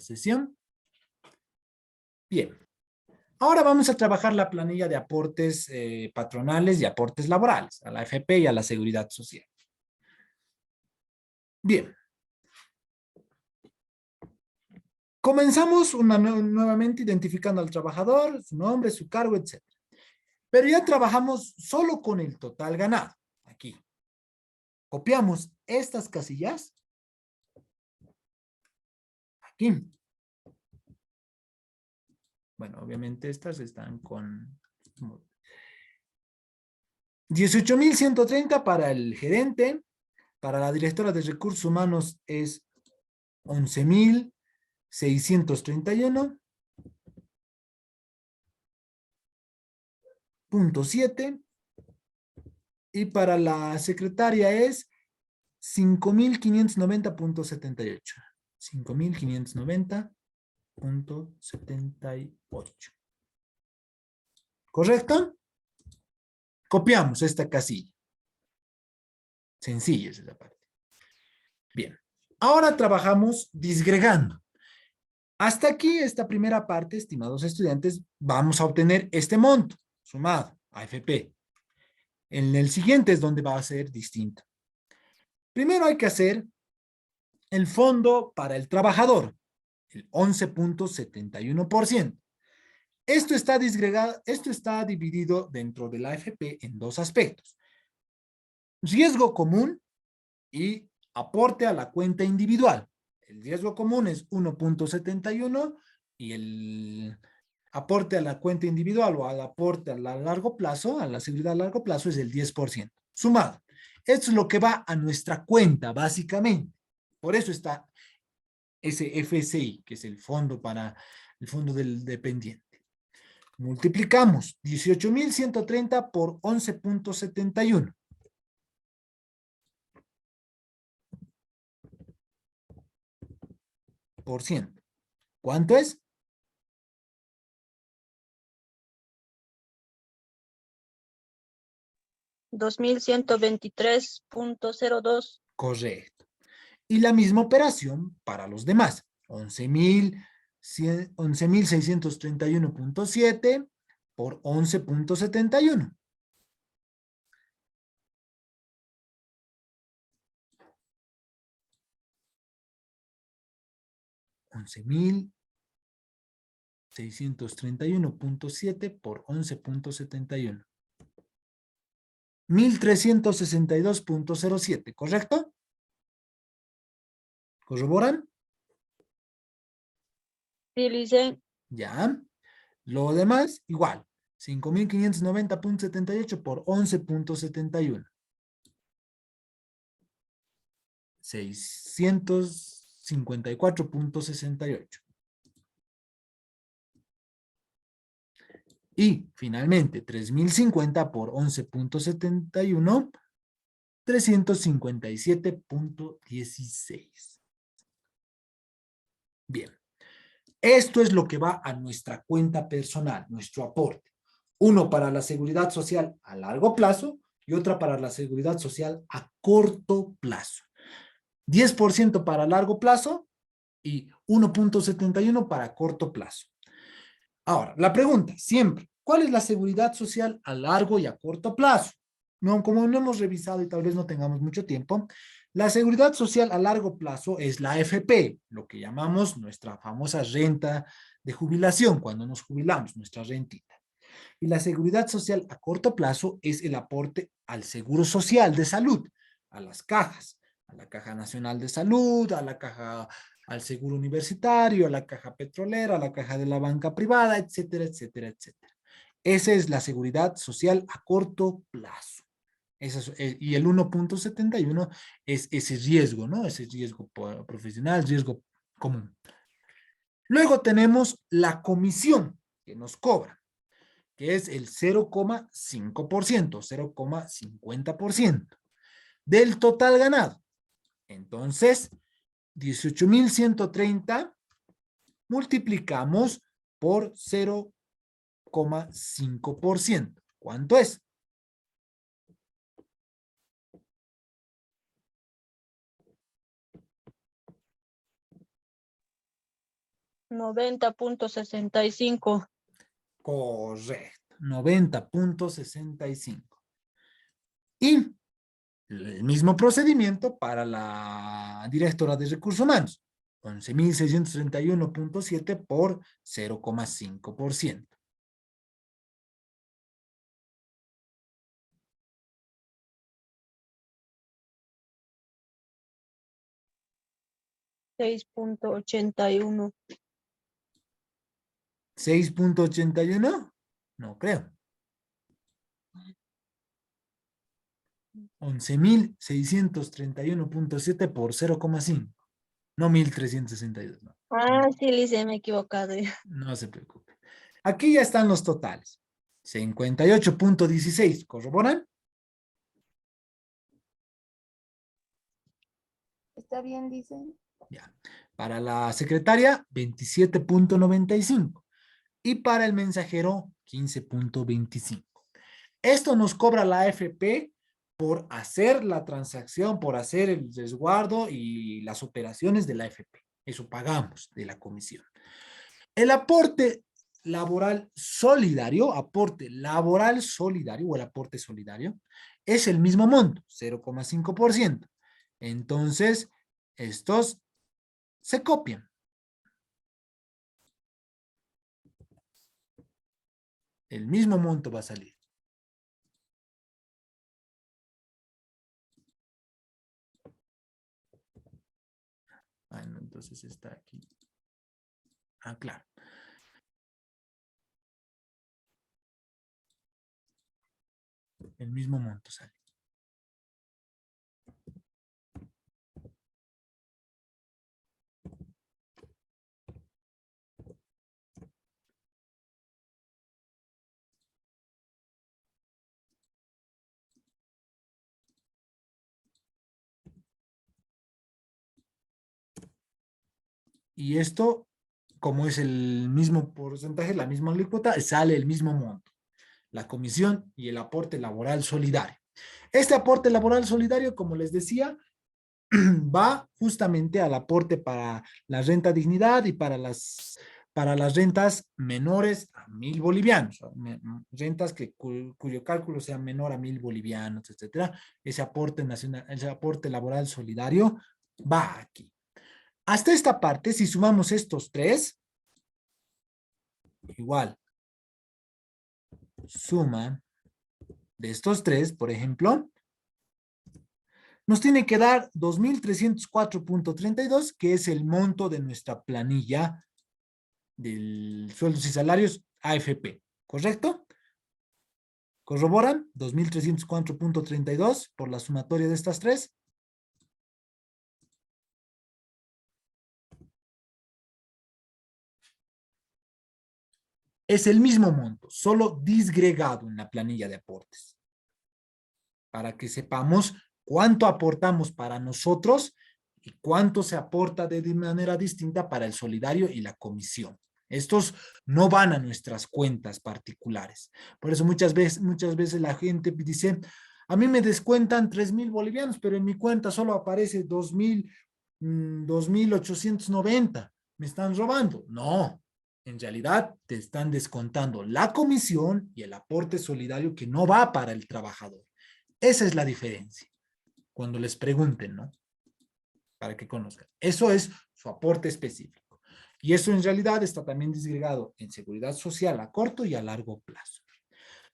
sesión. Bien. Ahora vamos a trabajar la planilla de aportes patronales y aportes laborales a la AFP y a la Seguridad Social. Bien. Comenzamos nuevamente identificando al trabajador, su nombre, su cargo, etc. Pero ya trabajamos solo con el total ganado. Aquí. Copiamos estas casillas. Aquí. Bueno, obviamente estas están con 18.130 para el gerente. Para la directora de recursos humanos es 11.631.7. Y para la secretaria es 5.590.78. 5.590.78. ¿Correcto? Copiamos esta casilla. Sencilla es esa parte. Bien. Ahora trabajamos disgregando. Hasta aquí, esta primera parte, estimados estudiantes, vamos a obtener este monto sumado a AFP. En el siguiente es donde va a ser distinto. Primero hay que hacer el fondo para el trabajador, el 11.71%. Esto está disgregado, esto está dividido dentro de la AFP en dos aspectos. Riesgo común y aporte a la cuenta individual. El riesgo común es 1.71 y el aporte a la cuenta individual o al aporte a largo plazo, a la seguridad a largo plazo, es el 10%. Sumado. Esto es lo que va a nuestra cuenta, básicamente. Por eso está ese FSI, que es el fondo del dependiente. Multiplicamos 18.130 por 11.71. Por ciento. ¿Cuánto es? 2.123.02. Correcto. Y la misma operación para los demás. 11.631.7 por 11.71. 11.631.7 por 11.71. 1.362.07, ¿correcto? ¿Corroboran? Sí, Lice. Ya. Lo demás, igual. 5.590.78 por 11.71. 654.68. Y finalmente, 3.050 por 11.71, 357.16. Bien. Esto es lo que va a nuestra cuenta personal, nuestro aporte. Uno para la seguridad social a largo plazo y otra para la seguridad social a corto plazo. 10% para largo plazo y 1.71 para corto plazo. Ahora, la pregunta, siempre, ¿cuál es la seguridad social a largo y a corto plazo? No, como no hemos revisado y tal vez no tengamos mucho tiempo, la seguridad social a largo plazo es la AFP, lo que llamamos nuestra famosa renta de jubilación, cuando nos jubilamos, nuestra rentita. Y la seguridad social a corto plazo es el aporte al seguro social de salud, a las cajas, a la Caja Nacional de Salud, a la Caja, al seguro universitario, a la Caja Petrolera, a la Caja de la banca privada, etcétera, etcétera, etcétera. Esa es la seguridad social a corto plazo. Y el 1.71 es ese riesgo, ¿no? Ese riesgo profesional, riesgo común. Luego tenemos la comisión que nos cobra, que es el 0,5%, 0,50% del total ganado. Entonces, 18.130 multiplicamos por 0,5%. ¿Cuánto es? 90.65. Correcto, 90.65. Y el mismo procedimiento para la directora de recursos humanos, 11.631.7 por 0,5%. 6.81. 6.81, no creo. 11.631.7 por 0,5. No 1.362. No, Sí, Lice, me he equivocado. no se preocupe. Aquí ya están los totales. 58.16. ¿Corroboran? Está bien, dicen. Ya. Para la secretaria, 27.95. Y para el mensajero, 15.25. Esto nos cobra la AFP por hacer la transacción, por hacer el resguardo y las operaciones de la AFP. Eso pagamos de la comisión. El aporte laboral solidario o el aporte solidario es el mismo monto, 0,5%. Entonces, estos se copian. El mismo monto va a salir. Bueno, entonces está aquí. Ah, claro. El mismo monto sale. Y esto, como es el mismo porcentaje, la misma alícuota, sale el mismo monto. La comisión y el aporte laboral solidario. Este aporte laboral solidario, como les decía, va justamente al aporte para la renta dignidad y para las rentas menores a 1.000 bolivianos, rentas cuyo cálculo sea menor a 1.000 bolivianos, etcétera. Ese aporte nacional, ese aporte laboral solidario va aquí. Hasta esta parte, si sumamos estos tres, igual, suma de estos tres, por ejemplo, nos tiene que dar 2.304.32, que es el monto de nuestra planilla del sueldos y salarios AFP, ¿correcto? ¿Corroboran? 2.304.32 por la sumatoria de estas tres. Es el mismo monto, solo disgregado en la planilla de aportes. Para que sepamos cuánto aportamos para nosotros y cuánto se aporta de manera distinta para el solidario y la comisión. Estos no van a nuestras cuentas particulares. Por eso muchas veces la gente dice, a mí me descuentan 3.000 bolivianos, pero en mi cuenta solo aparece 2.890. ¿Me están robando? No, en realidad te están descontando la comisión y el aporte solidario que no va para el trabajador. Esa es la diferencia. Cuando les pregunten, ¿no? Para que conozcan. Eso es su aporte específico. Y eso en realidad está también disgregado en seguridad social a corto y a largo plazo.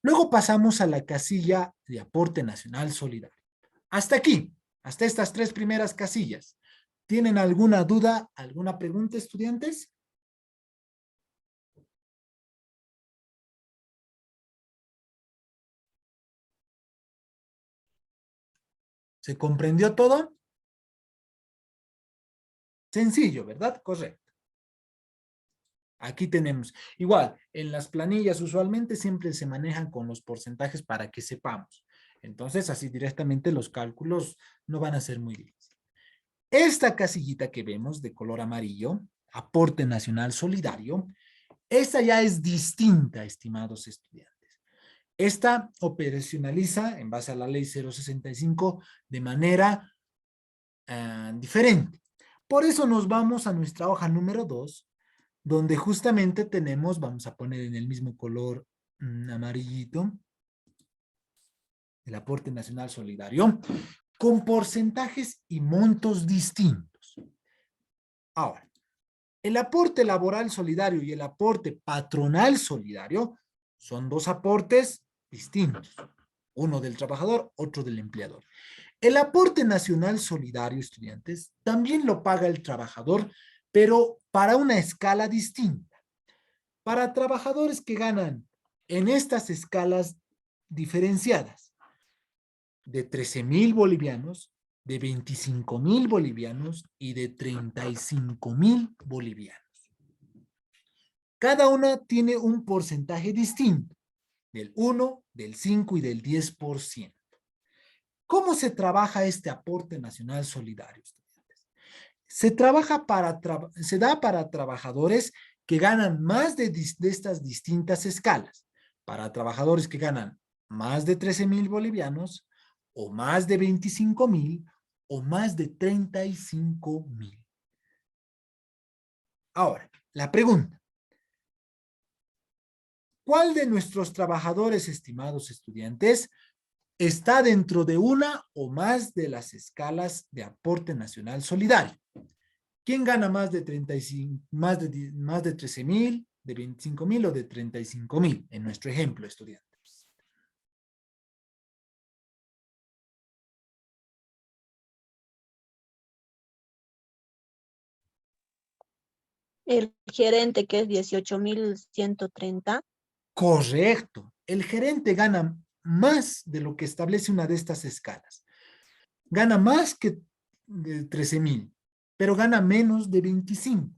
Luego pasamos a la casilla de aporte nacional solidario. Hasta aquí, hasta estas tres primeras casillas. ¿Tienen alguna duda, alguna pregunta, estudiantes? ¿Se comprendió todo? Sencillo, ¿verdad? Correcto. Aquí tenemos, igual, en las planillas usualmente siempre se manejan con los porcentajes para que sepamos. Entonces, así directamente los cálculos no van a ser muy difíciles. Esta casillita que vemos de color amarillo, aporte nacional solidario, esta ya es distinta, estimados estudiantes. Esta operacionaliza en base a la ley 065 de manera diferente. Por eso nos vamos a nuestra hoja número 2, donde justamente tenemos, vamos a poner en el mismo color amarillito, el aporte nacional solidario, con porcentajes y montos distintos. Ahora, el aporte laboral solidario y el aporte patronal solidario son dos aportes distintos, uno del trabajador, otro del empleador. El aporte nacional solidario, estudiantes, también lo paga el trabajador, pero para una escala distinta. Para trabajadores que ganan en estas escalas diferenciadas, de 13,000 bolivianos, de 25,000 bolivianos y de 35,000 bolivianos. Cada una tiene un porcentaje distinto, del 1, del 5 y del 10%. ¿Cómo se trabaja este aporte nacional solidario, estudiantes? Se da para trabajadores que ganan más de estas distintas escalas. Para trabajadores que ganan más de 13,000 bolivianos, o más de 25,000, o más de 35,000. Ahora, la pregunta. ¿Cuál de nuestros trabajadores, estimados estudiantes, está dentro de una o más de las escalas de aporte nacional solidario? ¿Quién gana más de 35, más de 13,000, de 25,000 o de 35,000? En nuestro ejemplo, estudiantes. El gerente, que es 18,130. Correcto. El gerente gana más de lo que establece una de estas escalas. Gana más que de 13,000, pero gana menos de 25.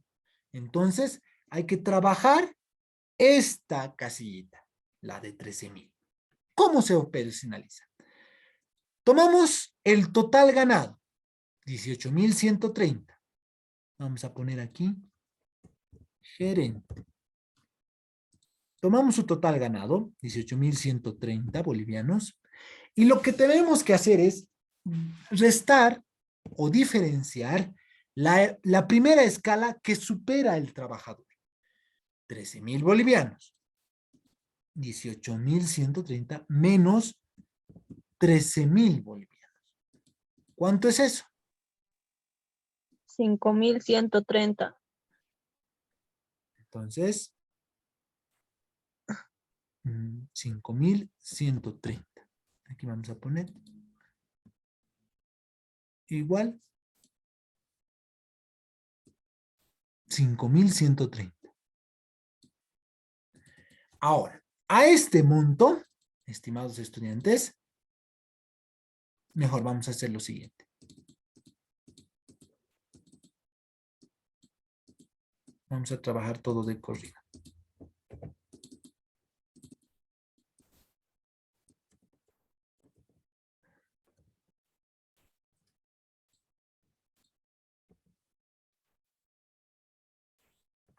Entonces, hay que trabajar esta casillita, la de 13,000. ¿Cómo se operacionaliza? Tomamos el total ganado, 18,130. Vamos a poner aquí, gerente. Tomamos su total ganado, 18,130 bolivianos, y lo que tenemos que hacer es restar o diferenciar la primera escala que supera el trabajador. 13,000 bolivianos. 18,130 menos 13,000 bolivianos. ¿Cuánto es eso? 5,130. Entonces, 5,130. Aquí vamos a poner igual 5,130. Ahora, a este monto, estimados estudiantes, mejor vamos a hacer lo siguiente. Vamos a trabajar todo de corrido.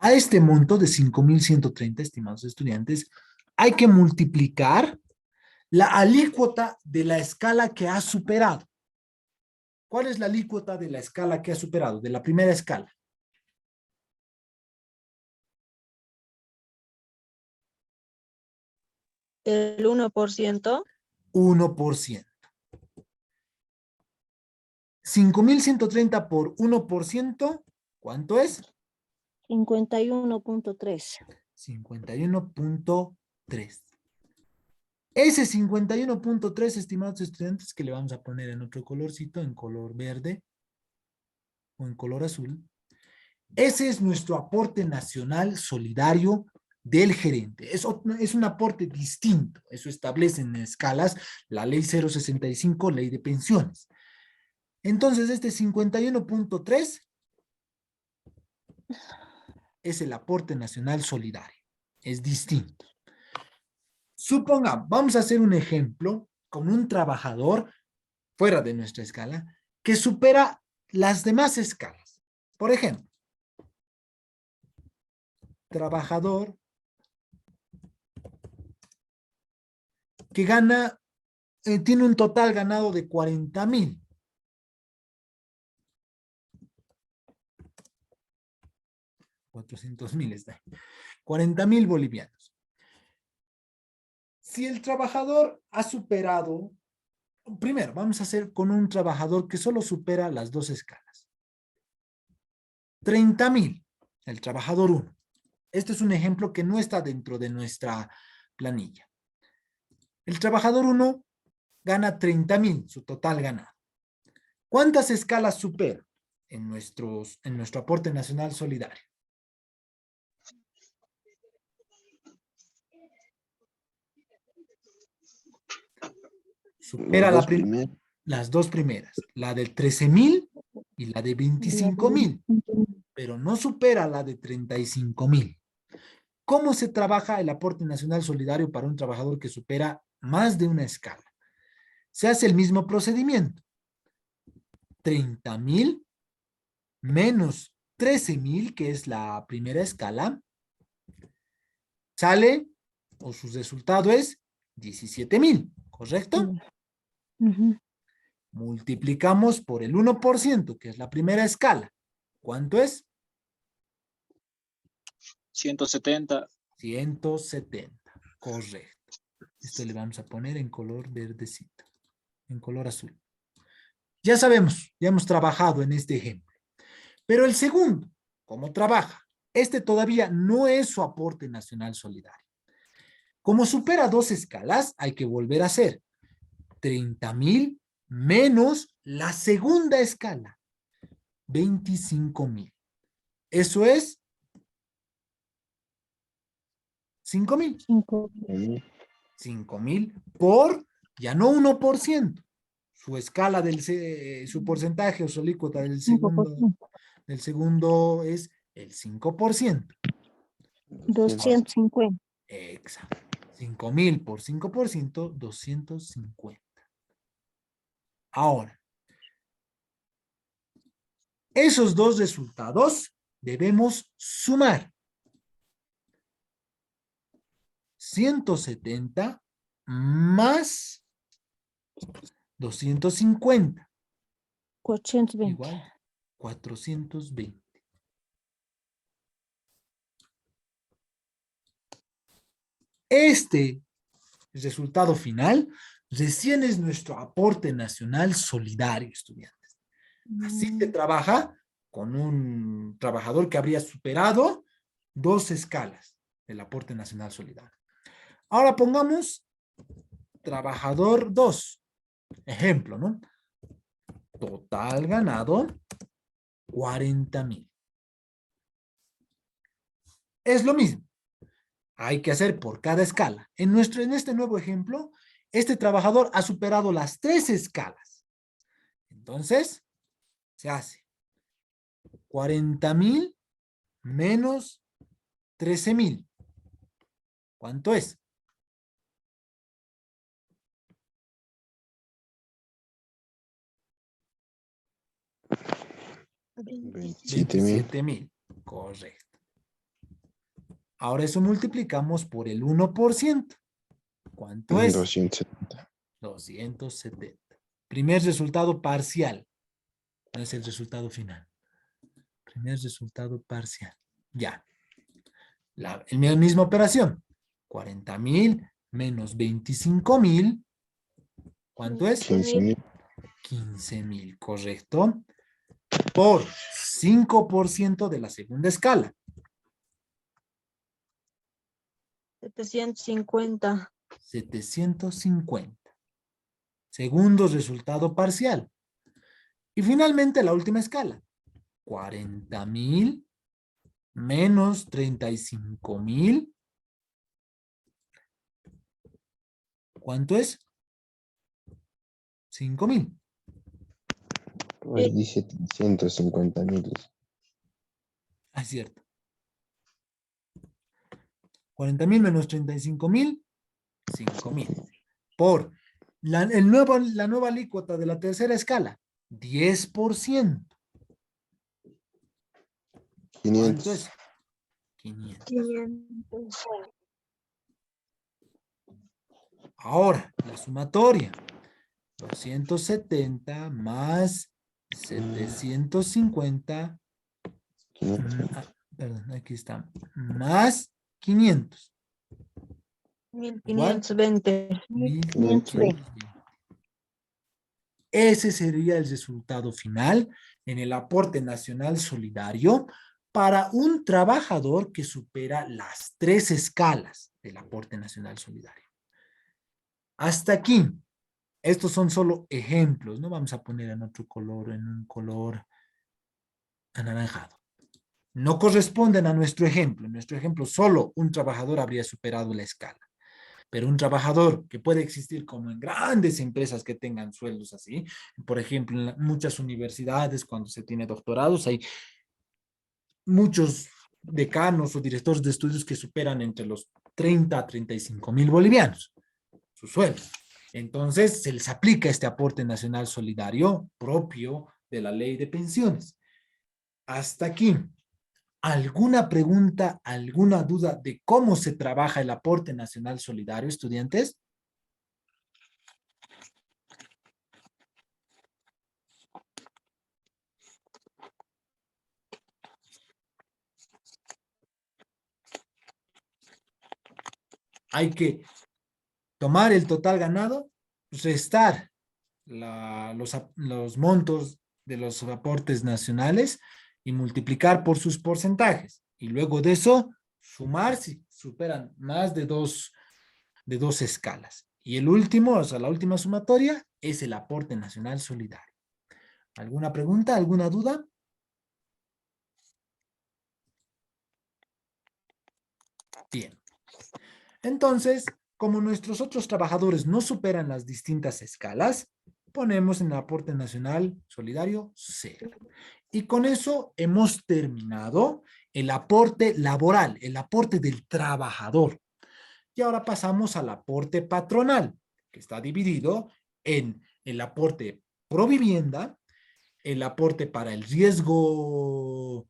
A este monto de 5,130, estimados estudiantes, hay que multiplicar la alícuota de la escala que ha superado. ¿Cuál es la alícuota de la escala que ha superado? De la primera escala. El 1%. 1%. 5,130 por 1%, ¿cuánto es? 51.3. 51.3. Ese 51.3, estimados estudiantes, que le vamos a poner en otro colorcito, en color verde o en color azul, ese es nuestro aporte nacional solidario del gerente. Es un aporte distinto. Eso establece en escalas la ley 065, ley de pensiones. Entonces, este 51.3 es el aporte nacional solidario. Es distinto. Supongamos, vamos a hacer un ejemplo con un trabajador fuera de nuestra escala que supera las demás escalas. Por ejemplo, trabajador que gana, tiene un total ganado de 40,000. 400.000 está ahí. 40.000 bolivianos. Si el trabajador ha superado, primero vamos a hacer con un trabajador que solo supera las dos escalas. 30.000, el trabajador 1. Este es un ejemplo que no está dentro de nuestra planilla. El trabajador 1 gana 30.000, su total ganado. ¿Cuántas escalas supera en nuestro aporte nacional solidario? Supera las dos primeras, la de 13.000 y la de 25.000, pero no supera la de 35.000. ¿Cómo se trabaja el aporte nacional solidario para un trabajador que supera más de una escala? Se hace el mismo procedimiento. 30.000 menos 13.000, que es la primera escala, sale, o su resultado es 17.000, ¿correcto? Multiplicamos por el 1%, que es la primera escala. ¿Cuánto es? 170. 170, correcto. Esto le vamos a poner en color verdecito, en color azul. Ya sabemos, ya hemos trabajado en este ejemplo. Pero el segundo, ¿cómo trabaja? Este todavía no es su aporte nacional solidario. Como supera dos escalas, hay que volver a hacer 30.000 menos la segunda escala, 25.000. Eso es 5.000. 5.000 por, ya no 1%. Su escala su porcentaje o su alícuota del segundo es el 5%. 250. Exacto. 5.000 por 5%, 250. Ahora, esos dos resultados debemos sumar. 170 más 250. 420. Igual 420. Este resultado final recién es nuestro aporte nacional solidario, estudiantes. Así se trabaja con un trabajador que habría superado dos escalas del aporte nacional solidario. Ahora pongamos trabajador 2. Ejemplo, ¿no? Total ganado, 40.000. Es lo mismo. Hay que hacer por cada escala. En este nuevo ejemplo, este trabajador ha superado las 3 escalas. Entonces, se hace 40.000 menos 13.000. ¿Cuánto es? 27.000. Correcto. Ahora eso multiplicamos por el 1%. ¿Cuánto es? 270. 270. Primer resultado parcial. No es el resultado final. Primer resultado parcial. Ya. La misma operación. 40.000 menos 25.000. ¿Cuánto es? 15.000. 15.000, correcto. Por 5% de la segunda escala. 750. 750. Segundo resultado parcial. Y finalmente la última escala. 40.000 menos 35.000. ¿Cuánto es? 5.000. Pues dice 150.000. Ah, es cierto. 40.000 menos 35.000, 5.000. Por la nueva alícuota de la tercera escala, 10%. ¿Cuánto es? 500. 500. Ahora, la sumatoria. 270 más 750. perdón, aquí está, más 500. Igual, 1520. 1520. Ese sería el resultado final en el aporte nacional solidario para un trabajador que supera las 3 escalas del aporte nacional solidario. Hasta aquí. Estos son solo ejemplos, no vamos a poner en otro color, en un color anaranjado. No corresponden a nuestro ejemplo. En nuestro ejemplo, solo un trabajador habría superado la escala. Pero un trabajador que puede existir como en grandes empresas que tengan sueldos así, por ejemplo, en muchas universidades, cuando se tiene doctorados, hay muchos decanos o directores de estudios que superan entre los 30 a 35,000 bolivianos su sueldo. Entonces, se les aplica este aporte nacional solidario propio de la ley de pensiones. Hasta aquí. ¿Alguna pregunta, alguna duda de cómo se trabaja el aporte nacional solidario, estudiantes? Hay que tomar el total ganado, restar los montos de los aportes nacionales y multiplicar por sus porcentajes. Y luego de eso, sumar si superan más de dos escalas. Y el último, o sea, la última sumatoria, es el aporte nacional solidario. ¿Alguna pregunta? ¿Alguna duda? Bien. Entonces, como nuestros otros trabajadores no superan las distintas escalas, ponemos en el aporte nacional solidario 0. Y con eso hemos terminado el aporte laboral, el aporte del trabajador. Y ahora pasamos al aporte patronal, que está dividido en el aporte pro vivienda, el aporte para el riesgo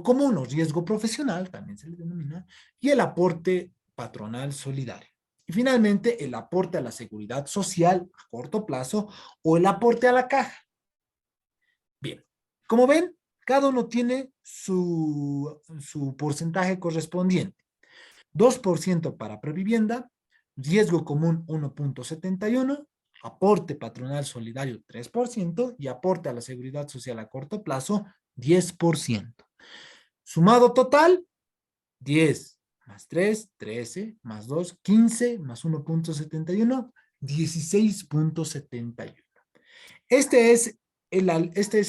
común o riesgo profesional, también se le denomina, y el aporte patronal solidario. Y finalmente, el aporte a la seguridad social a corto plazo o el aporte a la caja. Bien, como ven, cada uno tiene su porcentaje correspondiente. 2% para previvienda, riesgo común 1.71, aporte patronal solidario 3% y aporte a la seguridad social a corto plazo 10%. Sumado total, 10 más 3, 13, más 2, 15, más 1.71, 16.71. Este es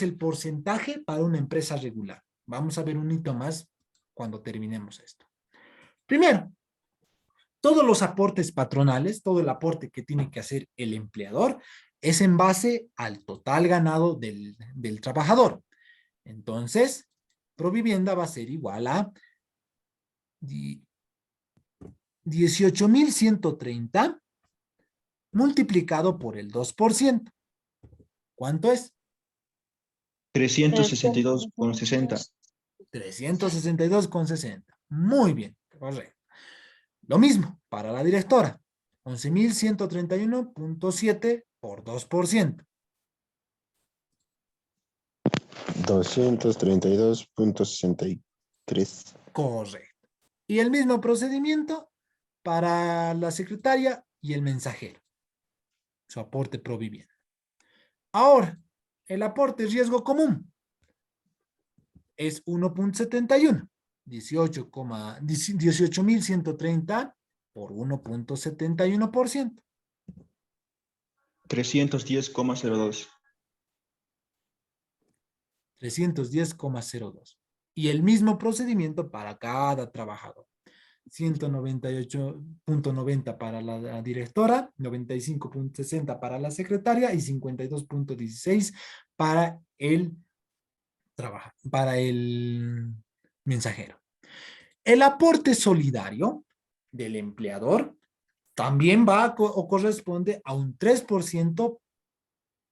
el porcentaje para una empresa regular. Vamos a ver un hito más cuando terminemos esto. Primero, todos los aportes patronales, todo el aporte que tiene que hacer el empleador, es en base al total ganado del trabajador. Entonces, Provivienda va a ser igual a 18,130 multiplicado por el 2%. ¿Cuánto es? 362,60. 362,60. Muy bien, correcto. Lo mismo para la directora. 11,131.7 por 2%. 232.63. Correcto. Y el mismo procedimiento para la secretaria y el mensajero. Su aporte pro vivienda. Ahora, el aporte riesgo común es 1.71. 18,130 por 1.71%. 310,02. 310,02. Y el mismo procedimiento para cada trabajador. 198.90 para la directora, 95.60 para la secretaria y 52.16 para para el mensajero. El aporte solidario del empleador también va o corresponde a un 3%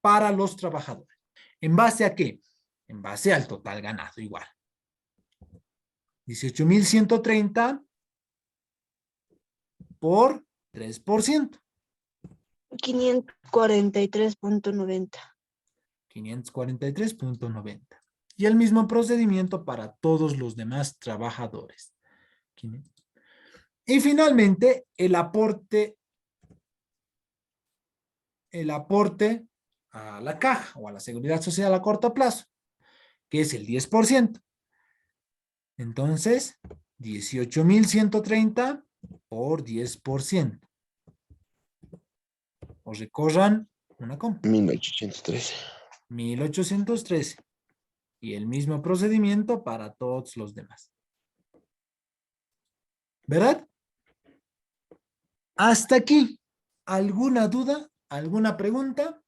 para los trabajadores. ¿En base a qué? En base al total ganado, igual. 18,130 por 3%. 543.90. 543.90. Y el mismo procedimiento para todos los demás trabajadores. Y finalmente, el aporte a la caja o a la seguridad social a corto plazo, que es el 10%. Entonces, 18.130 por 10%. O recorran una coma. 1813. 1813. Y el mismo procedimiento para todos los demás. ¿Verdad? Hasta aquí. ¿Alguna duda? ¿Alguna pregunta?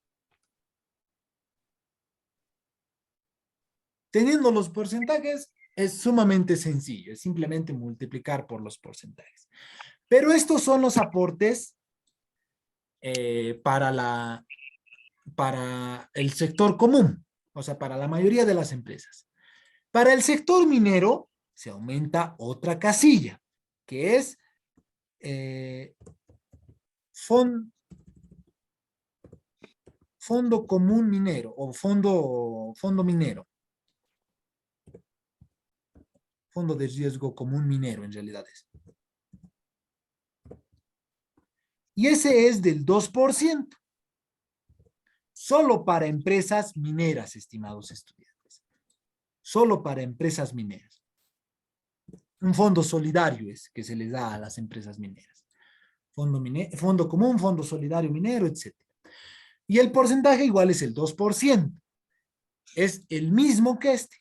Teniendo los porcentajes, es sumamente sencillo. Es simplemente multiplicar por los porcentajes. Pero estos son los aportes para el sector común. O sea, para la mayoría de las empresas. Para el sector minero, se aumenta otra casilla, que es fondo común minero o fondo minero. Fondo de riesgo común minero, en realidad es. Y ese es del 2%. Solo para empresas mineras, estimados estudiantes. Solo para empresas mineras. Un fondo solidario es que se les da a las empresas mineras. Fondo común, fondo solidario minero, etc. Y el porcentaje igual es el 2%. Es el mismo que este.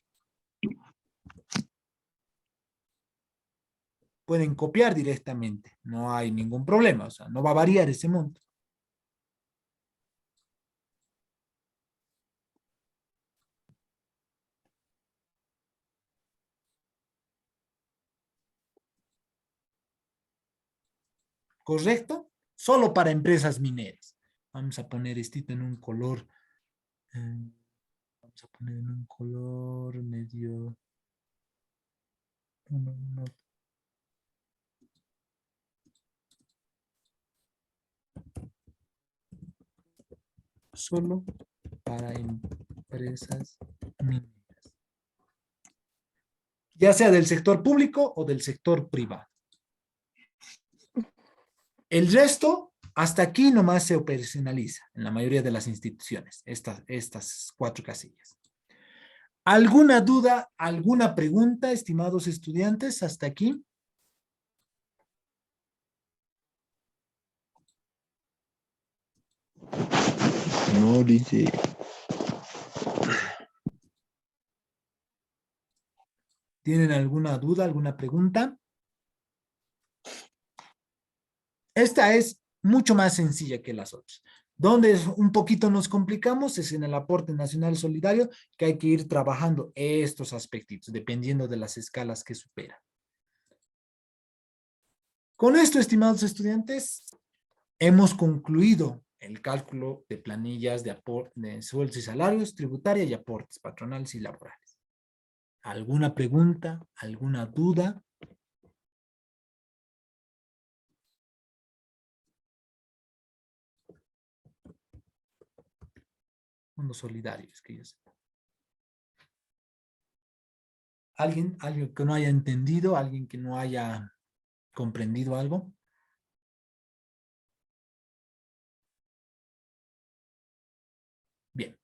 Pueden copiar directamente. No hay ningún problema. O sea, no va a variar ese monto. ¿Correcto? Solo para empresas mineras. Vamos a poner esto en un color. Vamos a poner en un color medio. No. Solo para empresas mineras. Ya sea del sector público o del sector privado. El resto, hasta aquí nomás se operacionaliza en la mayoría de las instituciones, estas 4 casillas. ¿Alguna duda, alguna pregunta, estimados estudiantes, hasta aquí? No, dice. ¿Tienen alguna duda, alguna pregunta? Esta es mucho más sencilla que las otras. Donde un poquito nos complicamos es en el aporte nacional solidario, que hay que ir trabajando estos aspectos, dependiendo de las escalas que supera. Con esto, estimados estudiantes, hemos concluido el cálculo de planillas de sueldos y salarios, tributaria y aportes patronales y laborales. ¿Alguna pregunta? ¿Alguna duda? Fondos solidarios, que yo sepa. ¿Alguien que no haya entendido? ¿Alguien que no haya comprendido algo? Bien.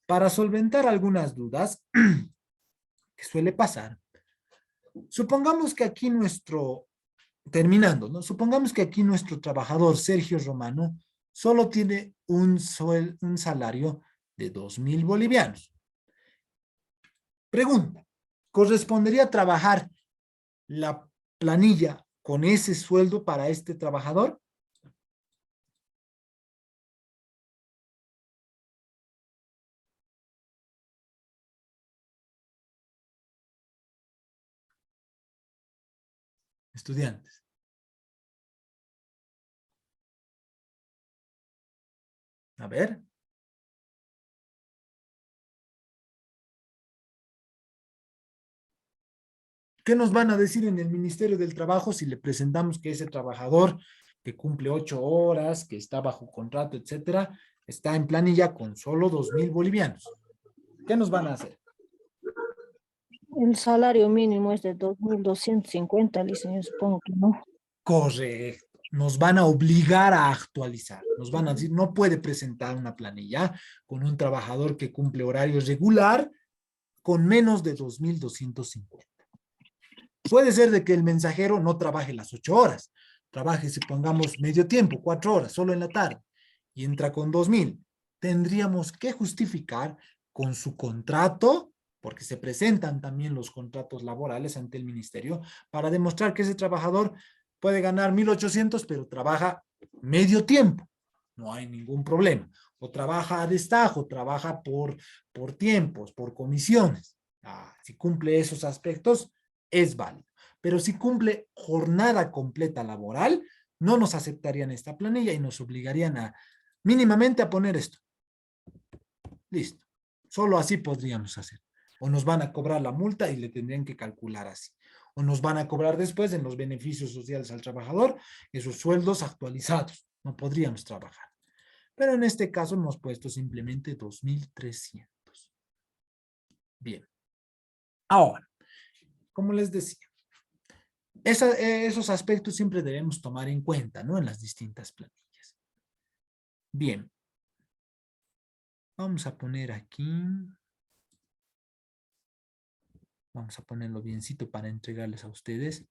Para solventar algunas dudas que suele pasar, supongamos que aquí terminando, ¿no? Supongamos que aquí nuestro trabajador Sergio Romano solo tiene un salario de 2,000 bolivianos. Pregunta, ¿correspondería trabajar la planilla con ese sueldo para este trabajador? Estudiantes. A ver. ¿Qué nos van a decir en el Ministerio del Trabajo si le presentamos que ese trabajador que cumple 8 horas, que está bajo contrato, etcétera, está en planilla con solo 2,000 bolivianos? ¿Qué nos van a hacer? El salario mínimo es de 2.250, dicen, yo supongo que no. Correcto. Nos van a obligar a actualizar. Nos van a decir, no puede presentar una planilla con un trabajador que cumple horario regular con menos de 2.250. Puede ser de que el mensajero no trabaje las 8 horas, trabaje, supongamos, medio tiempo, 4 horas, solo en la tarde, y entra con 2.000. Tendríamos que justificar con su contrato, porque se presentan también los contratos laborales ante el ministerio, para demostrar que ese trabajador puede ganar 1.800, pero trabaja medio tiempo. No hay ningún problema. O trabaja a destajo, trabaja por tiempos, por comisiones. Si cumple esos aspectos, es válido. Pero si cumple jornada completa laboral, no nos aceptarían esta planilla y nos obligarían a mínimamente a poner esto. Listo. Solo así podríamos hacer. O nos van a cobrar la multa y le tendrían que calcular así. O nos van a cobrar después en los beneficios sociales al trabajador esos sueldos actualizados. No podríamos trabajar. Pero en este caso hemos puesto simplemente 2.300. Bien. Ahora, como les decía, esos aspectos siempre debemos tomar en cuenta, ¿no? En las distintas planillas. Bien. Vamos a poner aquí. Vamos a ponerlo biencito para entregarles a ustedes.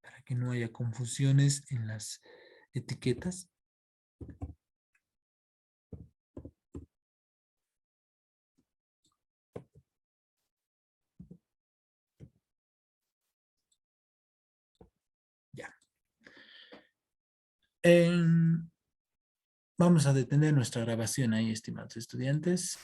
Para que no haya confusiones en las etiquetas. Ya. Vamos a detener nuestra grabación ahí, estimados estudiantes.